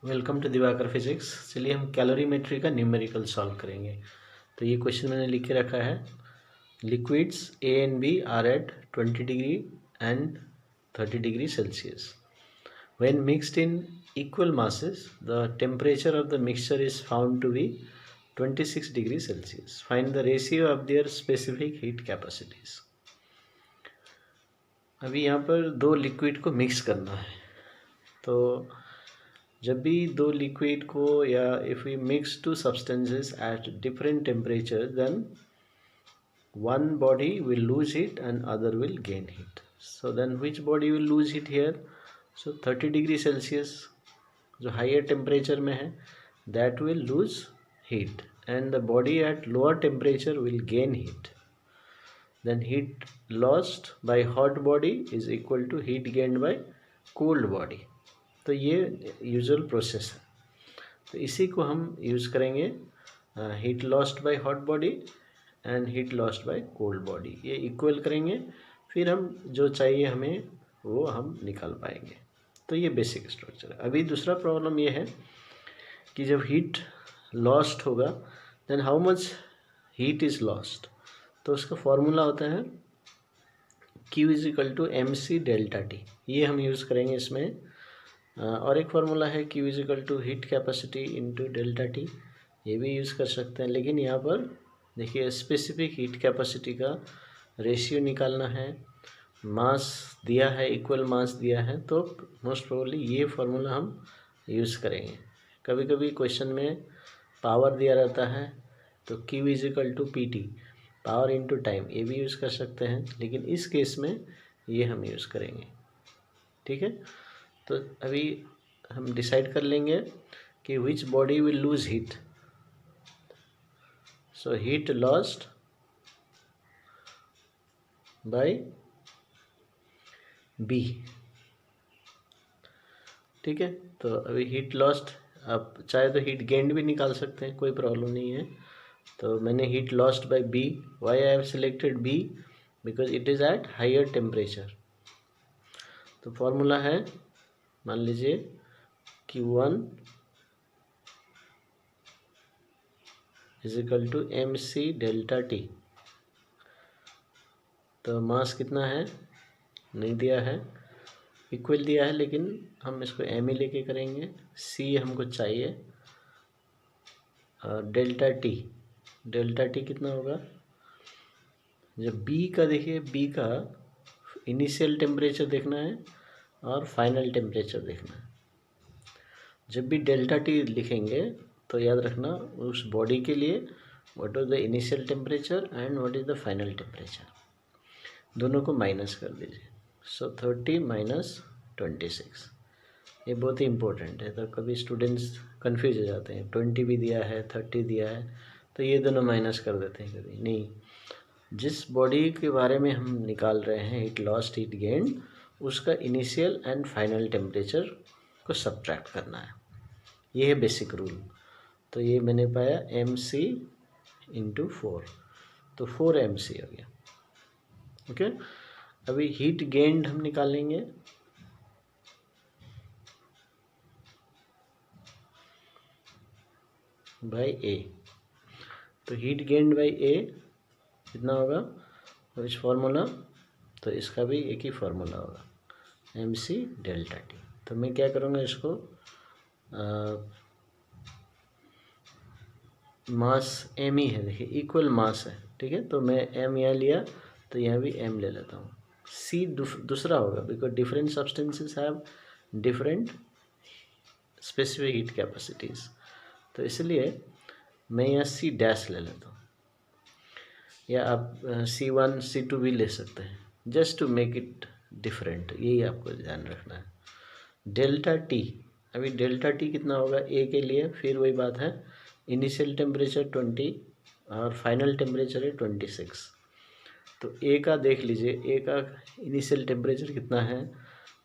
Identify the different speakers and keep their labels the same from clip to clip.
Speaker 1: Welcome to Diwakar physics. चलिए हम calorimetry का न्यूमेरिकल सॉल्व करेंगे। तो ये क्वेश्चन मैंने लिख के रखा है। Liquids A and B are at 20 degree and 30 degree Celsius. When mixed in equal masses, the temperature of the mixture is found to be 26 degree Celsius. Find the ratio of their specific heat capacities. अभी यहाँ पर दो liquid को mix करना है। तो जब भी दो लिक्विड को या if we mix two substances at different temperature, then one body will lose heat and other will gain heat. So then which body will lose heat here? So 30 degree Celsius जो higher temperature में है that will lose heat and the body at lower temperature will gain heat. Then heat lost by hot body is equal to heat gained by cold body. तो ये usual process है। तो इसी को हम use करेंगे heat lost by hot body and heat lost bye cold body. ये equal करेंगे, फिर हम जो चाहिए हमें वो हम निकाल पाएंगे। तो ये बेसिक स्ट्रक्चर है। अभी दूसरा प्रॉब्लम ये है कि जब हीट लॉस्ट होगा then how much heat is lost. तो उसका फॉर्मूला होता है Q is equal to MC delta T। ये हम यूज़ करेंगे इसमें। और एक फार्मूला है Q is equal to heat capacity into delta T। ये भी यूज़ कर सकते हैं, लेकिन यहाँ पर देखिए स्पेसिफिक हीट कैपेसिटी का रेशियो निकालना है। मास दिया है, इक्वल मास दिया है, तो मोस्ट प्रोबेबली ये फार्मूला हम यूज़ करेंगे। कभी कभी क्वेश्चन में पावर दिया रहता है तो Q is equal to PT, power into time, ये भी यूज़ कर सकते हैं, लेकिन इस केस में ये हम यूज़ करेंगे। ठीक है, तो अभी हम डिसाइड कर लेंगे कि which body will lose heat. So heat lost by B. ठीक है, तो अभी हीट लॉस्ट, आप चाहे तो हीट गेंड भी निकाल सकते हैं, कोई प्रॉब्लम नहीं है। तो मैंने heat lost by B, why I have selected B because it is at higher temperature. तो फॉर्मूला है, मान लीजिए Q1 is equal to MC delta T। तो मास कितना है नहीं दिया है, इक्वल दिया है, लेकिन हम इसको M ही लेके करेंगे। C हमको चाहिए। डेल्टा T कितना होगा, जब B का देखिए, B का इनिशियल टेम्परेचर देखना है और फाइनल टेम्परेचर देखना है। जब भी डेल्टा T लिखेंगे तो याद रखना उस बॉडी के लिए what is the initial temperature and what is the final temperature, दोनों को माइनस कर दीजिए। सो 30 माइनस 26, ये बहुत ही इम्पोर्टेंट है। तो कभी स्टूडेंट्स कंफ्यूज हो जाते हैं, 20 भी दिया है 30 दिया है, तो ये दोनों माइनस कर देते हैं। कभी नहीं, जिस बॉडी के बारे में हम निकाल रहे हैं हीट लॉस्ट हीट गेन, उसका इनिशियल एंड फाइनल टेम्परेचर को सब्ट्रैक्ट करना है। ये है बेसिक रूल। तो ये मैंने पाया MC इंटू 4, तो 4 MC हो गया। ओके, अभी हीट गेन्ड हम निकालेंगे। By A। तो हीट गेन्ड बाय A कितना होगा, विच फार्मूला, तो इसका भी एक ही फार्मूला होगा MC डेल्टा T। तो मैं क्या करूँगा, इसको मास M ही है, देखिए इक्वल मास है। ठीक है, तो मैं M यहाँ लिया तो यहाँ भी M ले लेता हूँ। C दूसरा होगा because different substances have different specific heat capacities, तो इसलिए मैं यहाँ C डैश ले लेता हूँ, या आप C1 C2 भी ले सकते हैं, just to make it different. यही आपको ध्यान रखना है। डेल्टा T, अभी डेल्टा T कितना होगा A के लिए, फिर वही बात है, इनिशियल टेम्परेचर 20 और फाइनल टेम्परेचर है 26। तो A का देख लीजिए, A का इनिशियल टेम्परेचर कितना है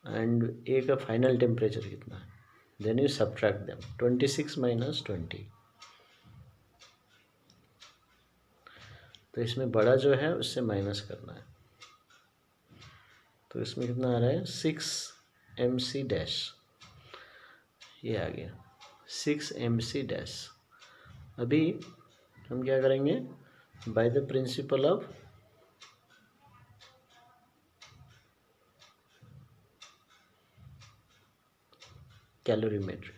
Speaker 1: एंड A का फाइनल टेम्परेचर कितना है, then you subtract them. 26 minus 20, तो इसमें बड़ा जो है उससे माइनस करना है। तो इसमें कितना आ रहा है 6 MC डैश, ये आ गया। 6 mc डैश। अभी हम क्या करेंगे, by the principle of calorimetry.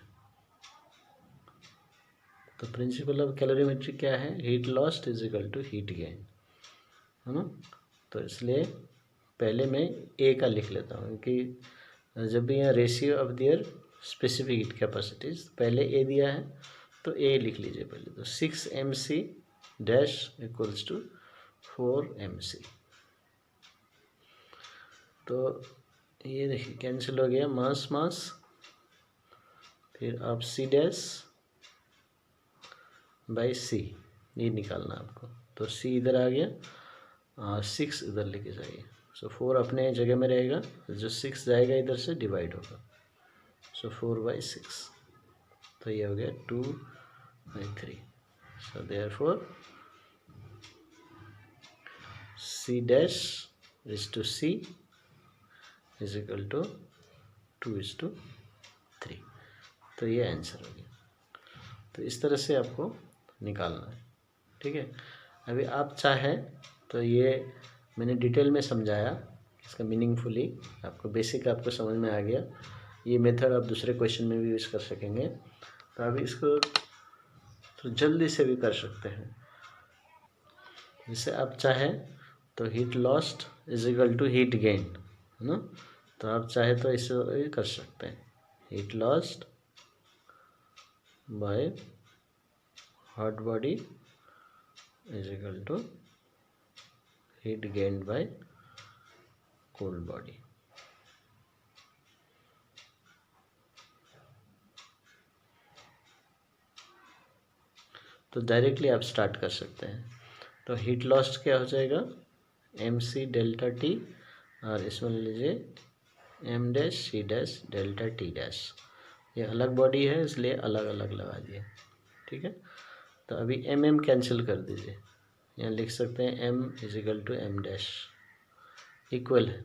Speaker 1: तो प्रिंसिपल ऑफ कैलोरीमेट्री क्या है, heat lost is equal to heat gain, है ना। तो इसलिए पहले मैं ए का लिख लेता हूँ कि जब भी यहाँ ratio of their specific heat capacities, पहले ए दिया है तो ए लिख लीजिए पहले। तो 6 mc dash equals to 4 mc। तो ये देखिए कैंसिल हो गया, मास मास, फिर आप सी डैश बाई सी ये निकालना आपको। तो सी इधर आ गया, 6 इधर लेके जाइए। सो 4 अपने जगह में रहेगा, जो 6 जाएगा इधर से डिवाइड होगा। सो 4/6, तो ये हो गया 2/3। So therefore C dash is to C is equal to 2:3। तो ये आंसर हो गया। तो इस तरह से आपको निकालना है, ठीक है। अभी आप चाहें तो ये मैंने डिटेल में समझाया, इसका मीनिंगफुली आपको बेसिक आपको समझ में आ गया। ये मेथड आप दूसरे क्वेश्चन में भी यूज़ कर सकेंगे। तो अभी इसको तो जल्दी से भी कर सकते हैं। जैसे आप चाहें तो heat lost is equal to heat gain, है ना। तो आप चाहे तो इसे कर सकते हैं, heat lost by hot body is equal to heat gain by cold body. तो डायरेक्टली आप स्टार्ट कर सकते हैं। तो हीट लॉस्ट क्या हो जाएगा, mc डेल्टा टी, और इसमें ले लीजिए m dash c dash delta T dash. ये अलग बॉडी है इसलिए अलग अलग लगा दिए, ठीक है। तो अभी m कैंसिल कर दीजिए, यहाँ लिख सकते हैं m is equal to m dash equal है,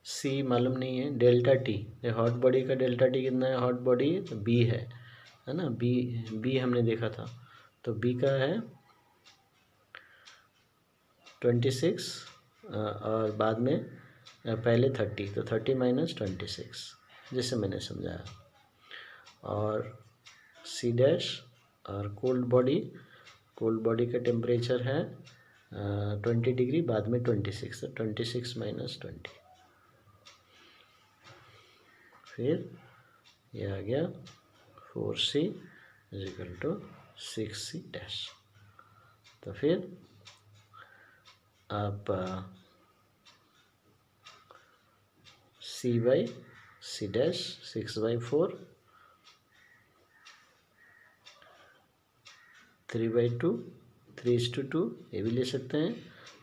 Speaker 1: c मालूम नहीं है, डेल्टा टी, ये हॉट बॉडी का डेल्टा टी कितना है, हॉट बॉडी तो b है ना, b हमने देखा था। तो b का है 26 और बाद में पहले 30, तो 30 माइनस 26 जैसे मैंने समझाया। और सी डैश और कोल्ड बॉडी का टेम्परेचर है 20 डिग्री, बाद में 26, तो 26 माइनस 20, फिर ये आ गया 4c is equal to 6c dash. तो फिर आप c डैश 6/4 3/2 3:2 ये भी ले सकते हैं,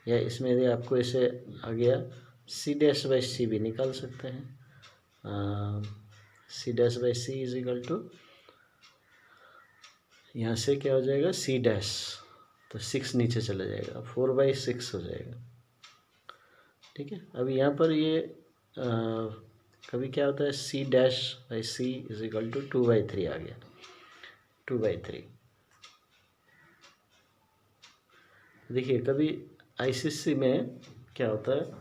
Speaker 1: या इसमें यदि आपको ऐसे आ गया c डैश बाई सी भी निकाल सकते हैं। c dash by C is equal to, यहाँ से क्या हो जाएगा c डैश, तो 6 नीचे चला जाएगा, 4/6 हो जाएगा, ठीक है। अब यहाँ पर ये कभी क्या होता है c dash by C is equal to 2/3 आ गया, 2/3। देखिए कभी आईसीसी में क्या होता है,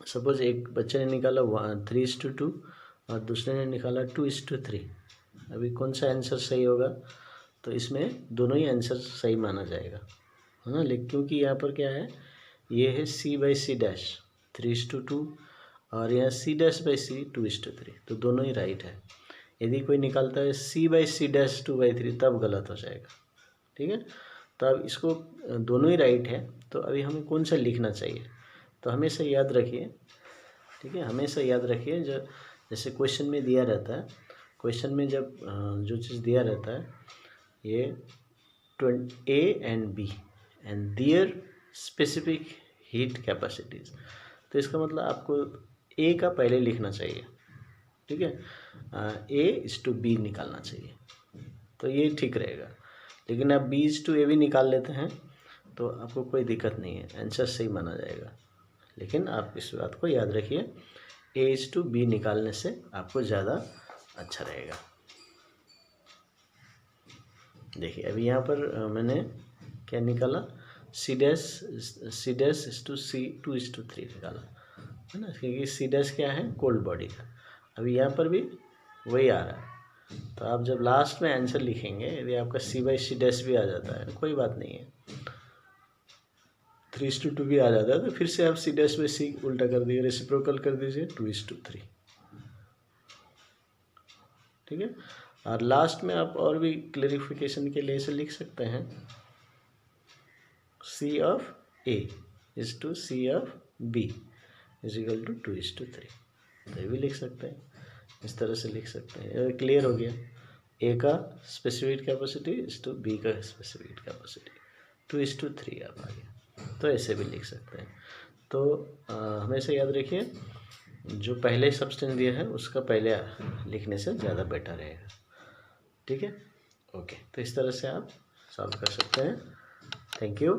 Speaker 1: सपोज एक बच्चे ने निकाला 3:2 और दूसरे ने निकाला 2:3। अभी कौन सा आंसर सही होगा, तो इसमें दोनों ही आंसर सही माना जाएगा, है ना। लेकिन क्योंकि यहाँ पर क्या है, ये है c/c डैश 3:2 और यहाँ c डैश बाई सी 2:3, तो दोनों ही राइट है। यदि कोई निकालता है c/c डैश 2/3 तब गलत हो जाएगा, ठीक है। तो अब इसको दोनों ही राइट है, तो अभी हमें कौन सा लिखना चाहिए, तो हमेशा याद रखिए, ठीक है, हमेशा याद रखिए जो जैसे क्वेश्चन में दिया रहता है, क्वेश्चन में जब जो चीज़ दिया रहता है ये A and B and there specific heat capacities, तो इसका मतलब आपको A का पहले लिखना चाहिए, ठीक है, A/B निकालना चाहिए, तो ये ठीक रहेगा। लेकिन आप B/A भी निकाल लेते हैं तो आपको कोई दिक्कत नहीं है, आंसर सही माना जाएगा। लेकिन आप इस बात को याद रखिए, A/B निकालने से आपको ज़्यादा अच्छा रहेगा। देखिए अभी यहाँ पर मैंने क्या निकाला, C':C2:3 निकाला है ना, क्योंकि C' क्या है, कोल्ड बॉडी का। अभी यहाँ पर भी वही आ रहा है, तो आप जब लास्ट में आंसर लिखेंगे, यदि आपका C/C' भी आ जाता है कोई बात नहीं है, 3:2 भी आ जाता है, तो फिर से आप C'/C उल्टा कर दीजिए, रेसिप्रोकल कर दीजिए 2:3। ठीक है। और लास्ट में आप और भी क्लेरिफिकेशन के लिए इसे लिख सकते हैं, C/A=C/B = 2:3। तो ये भी लिख सकते हैं, इस तरह से लिख सकते हैं। क्लियर हो गया, A का स्पेसिफिक कैपेसिटी B का स्पेसिफिक कैपेसिटी 2:3 आप आ गया, तो ऐसे भी लिख सकते हैं। तो हमेशा याद रखिए, जो पहले सब्सटेंस दिया है उसका पहले लिखने से ज़्यादा बेटर रहेगा। ठीक है, ओके। तो इस तरह से आप सॉल्व कर सकते हैं। Thank you.